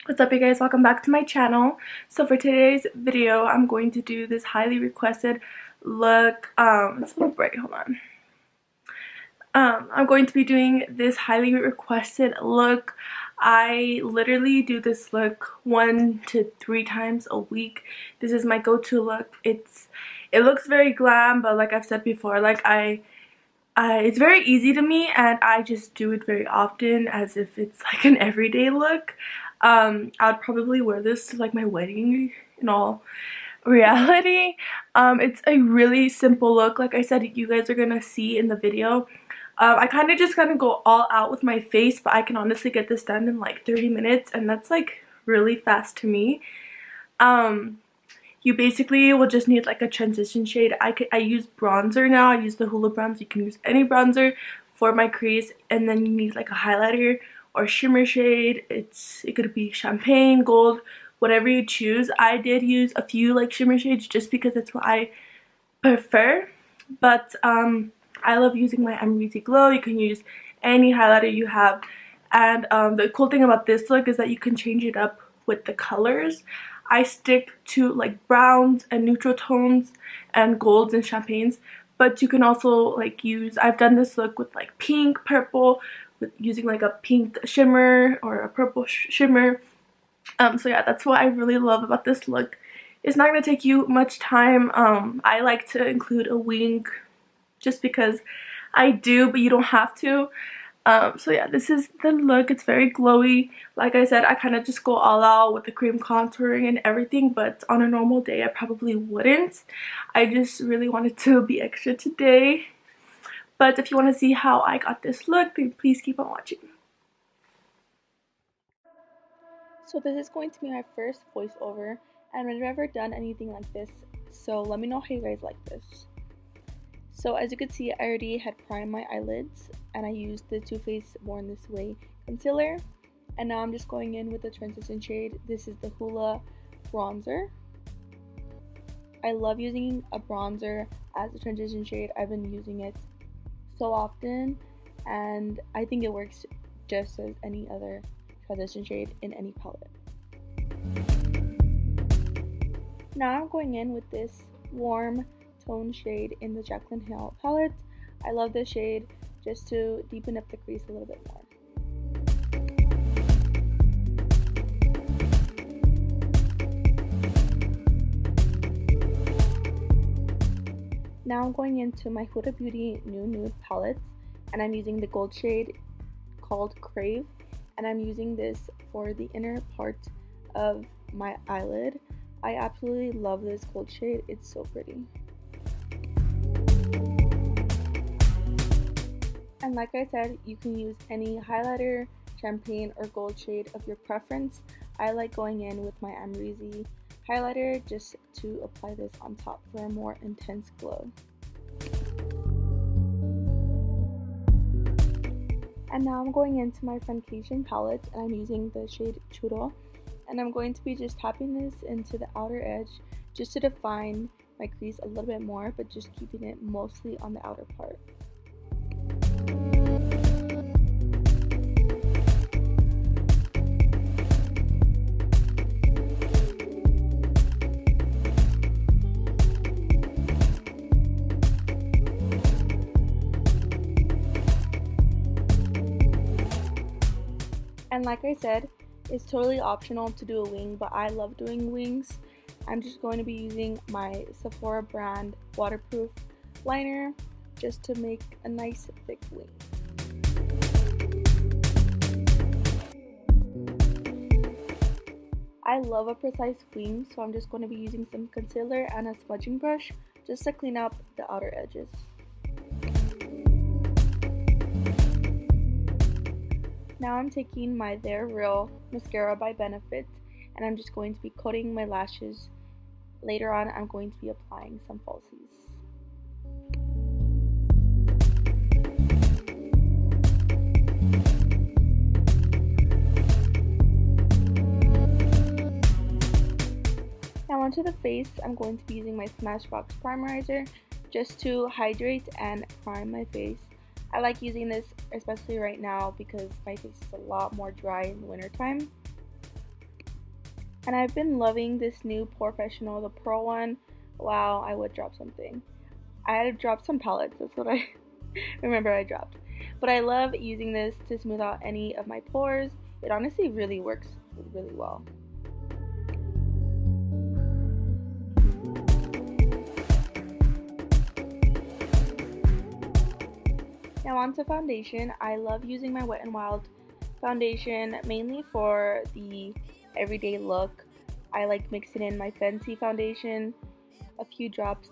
What's up, you guys? Welcome back to my channel. So for today's video, I'm going to do this highly requested look. It's a little bright, hold on. I'm going to be doing this highly requested look. I literally do this look 1 to 3 times a week. This is my go-to look. It looks very glam, but like I've said before, like it's very easy to me, and I just do it very often as if it's like an everyday look. I'd probably wear this to like my wedding in all reality. It's a really simple look. Like I said, you guys are gonna see in the video. I kind of just gonna go all out with my face, but I can honestly get this done in like 30 minutes, and that's like really fast to me. You basically will just need like a transition shade. I use bronzer now. I use the Hoola Bronzer. You can use any bronzer for my crease, and then you need like a highlighter or shimmer shade. It could be champagne, gold, whatever you choose. I did use a few like shimmer shades just because that's what I prefer, but I love using my Amrezy Glow. You can use any highlighter you have, and the cool thing about this look is that you can change it up with the colors. I stick to like browns and neutral tones and golds and champagnes, but you can also like use, I've done this look with like pink, purple, with using like a pink shimmer or a purple shimmer. So yeah, that's what I really love about this look. It's not going to take you much time. I like to include a wing just because I do, but you don't have to. So yeah, this is the look. It's very glowy. Like I said, I kind of just go all out with the cream contouring and everything, but on a normal day I probably wouldn't. I just really wanted to be extra today. But if you want to see how I got this look, then please keep on watching. So this is going to be my first voiceover, and I've never done anything like this, so let me know how you guys like this. So as you can see, I already had primed my eyelids, and I used the Too Faced Born This Way concealer, and now I'm just going in with the transition shade. This is the Hoola Bronzer. I love using a bronzer as a transition shade. I've been using it so often, and I think it works just as any other transition shade in any palette. Now I'm going in with this warm tone shade in the Jaclyn Hill palette. I love this shade just to deepen up the crease a little bit more. Now I'm going into my Huda Beauty new Nude palette, and I'm using the gold shade called Crave, and I'm using this for the inner part of my eyelid. I absolutely love this gold shade. It's so pretty. And like I said, you can use any highlighter, champagne, or gold shade of your preference. I like going in with my Amrezy highlighter just to apply this on top for a more intense glow. And now I'm going into my FRIENDCATION palette, and I'm using the shade Churro, and I'm going to be just tapping this into the outer edge just to define my crease a little bit more, but just keeping it mostly on the outer part. And like I said, it's totally optional to do a wing, but I love doing wings. I'm just going to be using my Sephora brand waterproof liner just to make a nice thick wing. I love a precise wing, so I'm just going to be using some concealer and a smudging brush just to clean up the outer edges. Now I'm taking my They're Real mascara by Benefit, and I'm just going to be coating my lashes. Later on, I'm going to be applying some falsies. Now onto the face, I'm going to be using my Smashbox Primerizer just to hydrate and prime my face. I like using this especially right now because my face is a lot more dry in the wintertime. And I've been loving this new Professional, the Pearl one. Wow, I would drop something. I had to drop some palettes, that's what I remember I dropped. But I love using this to smooth out any of my pores. It honestly really works really well. Now on to foundation. I love using my Wet n Wild foundation mainly for the everyday look. I like mixing in my Fenty foundation, a few drops,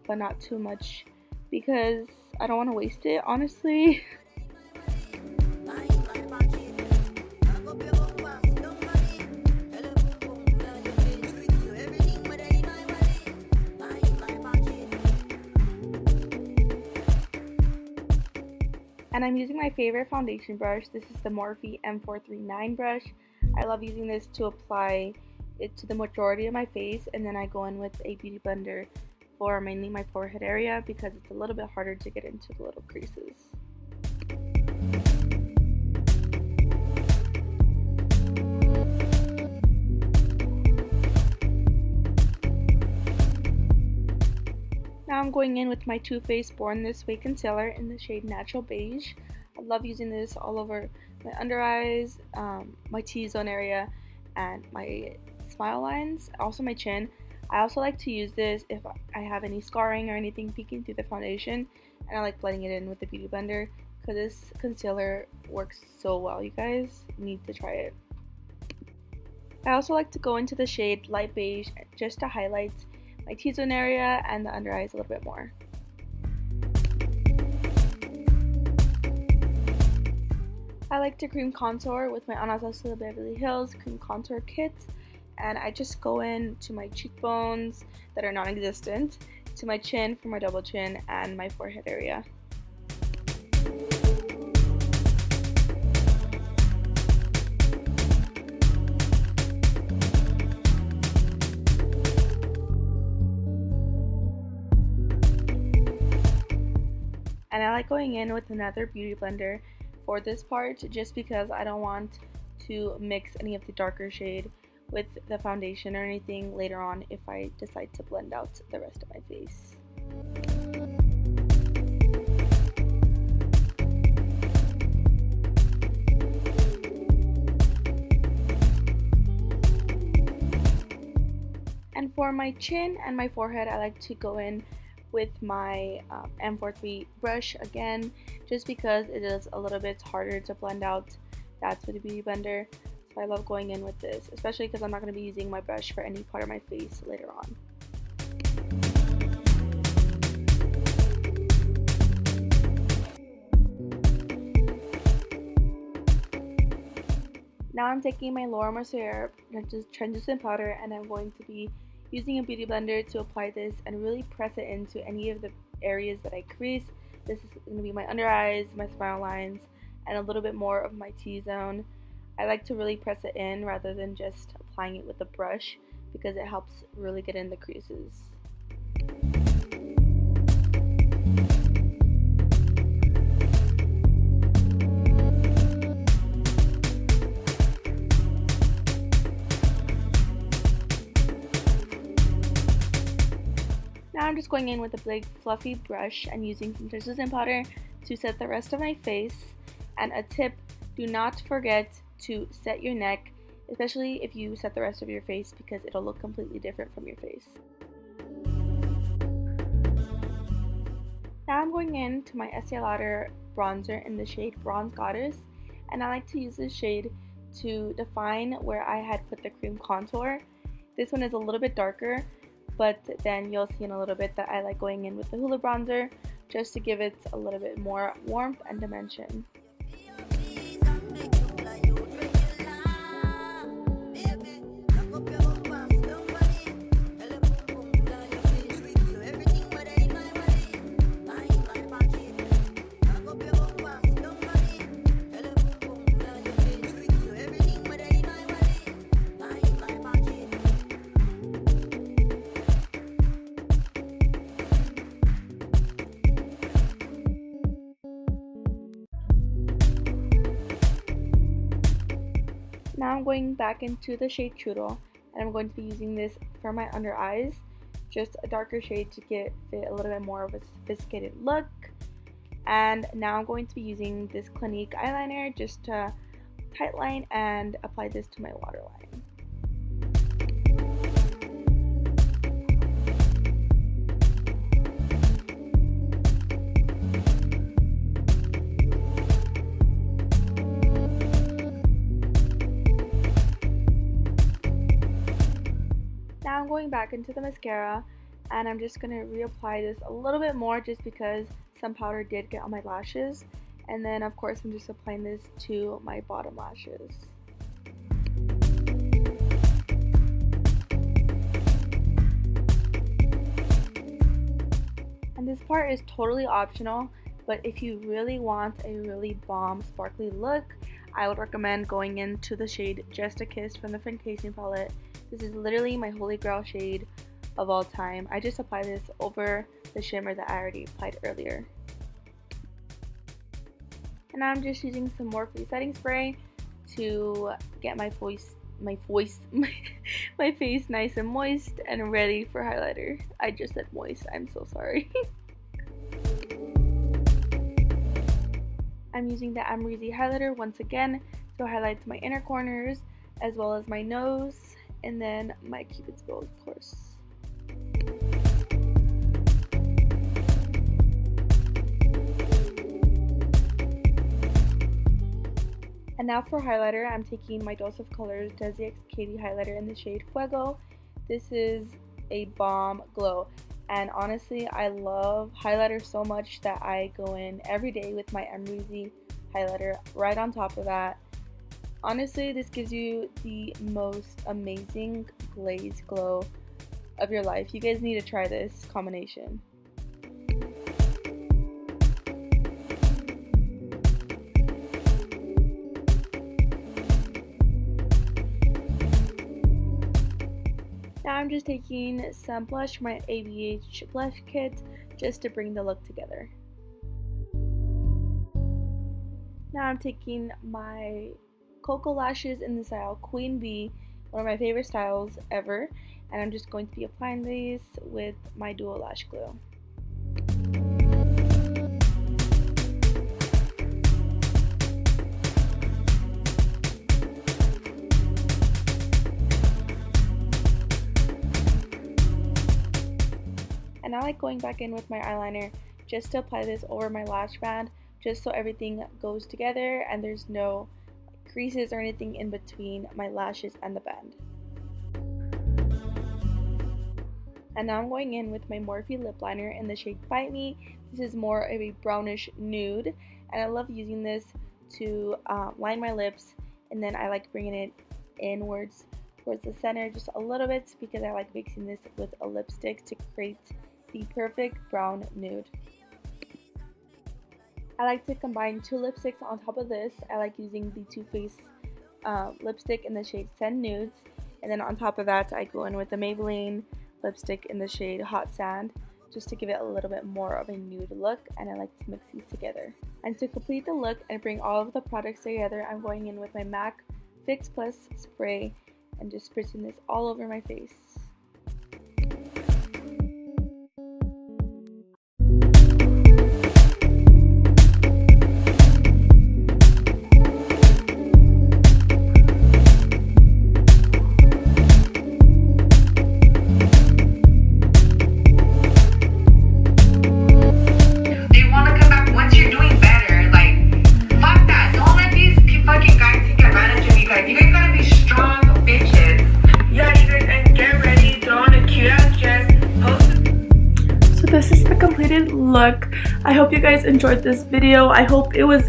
but not too much because I don't want to waste it, honestly. And I'm using my favorite foundation brush. This is the Morphe M439 brush. I love using this to apply it to the majority of my face, and then I go in with a beauty blender for mainly my forehead area because it's a little bit harder to get into the little creases. Now I'm going in with my Too Faced Born This Way concealer in the shade Natural Beige. I love using this all over my under eyes, my T-zone area, and my smile lines, also my chin. I also like to use this if I have any scarring or anything peeking through the foundation, and I like blending it in with the beauty blender because this concealer works so well. You guys need to try it. I also like to go into the shade Light Beige just to highlight my T-zone area and the under eyes a little bit more. I like to cream contour with my Anastasia Beverly Hills cream contour kit, and I just go in to my cheekbones that are non-existent, to my chin for my double chin, and my forehead area. And I like going in with another beauty blender for this part just because I don't want to mix any of the darker shade with the foundation or anything later on if I decide to blend out the rest of my face. And for my chin and my forehead, I like to go in with my M43 brush again, just because it is a little bit harder to blend out. That's with a beauty blender, so I love going in with this, especially because I'm not going to be using my brush for any part of my face later on. Now I'm taking my Laura Mercier translucent powder, and I'm going to be using a beauty blender to apply this and really press it into any of the areas that I crease. This is going to be my under eyes, my smile lines, and a little bit more of my T-zone. I like to really press it in rather than just applying it with a brush because it helps really get in the creases. Now I'm just going in with a big fluffy brush and using some translucent powder to set the rest of my face. And a tip, do not forget to set your neck, especially if you set the rest of your face, because it'll look completely different from your face. Now I'm going in to my Estee Lauder bronzer in the shade Bronze Goddess, and I like to use this shade to define where I had put the cream contour. This one is a little bit darker, but then you'll see in a little bit that I like going in with the Hoola Bronzer just to give it a little bit more warmth and dimension. Now I'm going back into the shade Trudel, and I'm going to be using this for my under eyes, just a darker shade to fit a little bit more of a sophisticated look. And now I'm going to be using this Clinique eyeliner just to tightline and apply this to my waterline. Now I'm going back into the mascara, and I'm just going to reapply this a little bit more just because some powder did get on my lashes. And then of course I'm just applying this to my bottom lashes. And this part is totally optional, but if you really want a really bomb sparkly look, I would recommend going into the shade Just a Kiss from the FRIENDCATION palette. This is literally my holy grail shade of all time. I just apply this over the shimmer that I already applied earlier. And now I'm just using some Morphe setting spray to get my face nice and moist and ready for highlighter. I just said moist, I'm so sorry. I'm using the Amrezy Highlighter once again to highlight my inner corners as well as my nose and then my cupid's bow, of course. And now for highlighter, I'm taking my Dose of Colors DesixKaty highlighter in the shade FUEGO. This is a bomb glow, and honestly I love highlighter so much that I go in every day with my Amrezy highlighter right on top of that. Honestly, this gives you the most amazing glazed glow of your life. You guys need to try this combination. Now I'm just taking some blush from my ABH Blush kit just to bring the look together. Now I'm taking my KoKo Lashes in the style Queen Bee, one of my favorite styles ever, and I'm just going to be applying these with my Duo Lash Glue. And I like going back in with my eyeliner just to apply this over my lash band, just so everything goes together and there's no creases or anything in between my lashes and the band. And now I'm going in with my Morphe lip liner in the shade Bite Me. This is more of a brownish nude, and I love using this to line my lips, and then I like bringing it inwards towards the center just a little bit because I like mixing this with a lipstick to create the perfect brown nude. I like to combine two lipsticks on top of this. I like using the Too Faced lipstick in the shade Send Nudes, and then on top of that I go in with the Maybelline lipstick in the shade Hot Sand just to give it a little bit more of a nude look, and I like to mix these together. And to complete the look and bring all of the products together, I'm going in with my MAC Fix Plus spray and just spritzing this all over my face. Look, I hope you guys enjoyed this video. I hope it was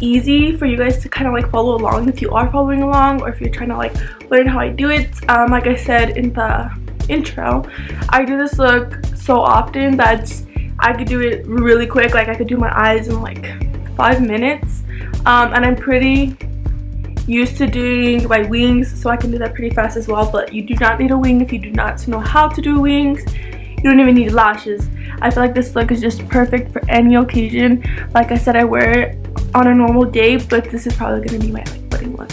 easy for you guys to kind of like follow along if you are following along, or if you're trying to like learn how I do it. Like I said in the intro, I do this look so often that I could do it really quick. Like I could do my eyes in like 5 minutes, and I'm pretty used to doing my wings, so I can do that pretty fast as well. But you do not need a wing if you do not know how to do wings. You don't even need lashes. I feel like this look is just perfect for any occasion. Like I said, I wear it on a normal day, but this is probably going to be my like wedding look.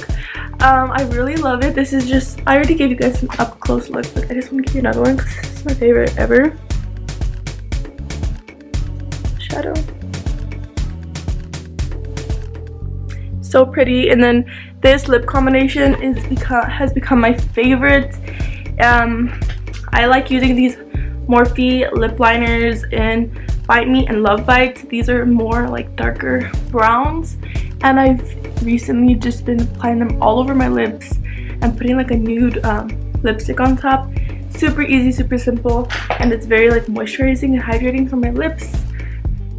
I really love it. This is just, I already gave you guys an up close look, but I just want to give you another one because this is my favorite ever. Shadow. So pretty. And then this lip combination has become my favorite. I like using these Morphe lip liners in Bite Me and Love Bites. These are more like darker browns, and I've recently just been applying them all over my lips and putting like a nude lipstick on top. Super easy, super simple, and it's very like moisturizing and hydrating for my lips.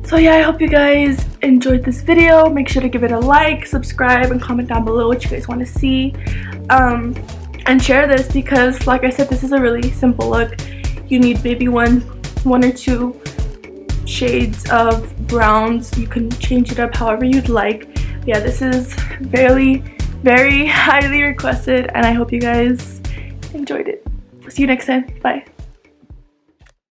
So yeah, I hope you guys enjoyed this video. Make sure to give it a like, subscribe, and comment down below what you guys want to see. And share this because, like I said, this is a really simple look. You need maybe one or two shades of browns. You can change it up however you'd like. Yeah, this is very, very highly requested, and I hope you guys enjoyed it. See you next time. Bye.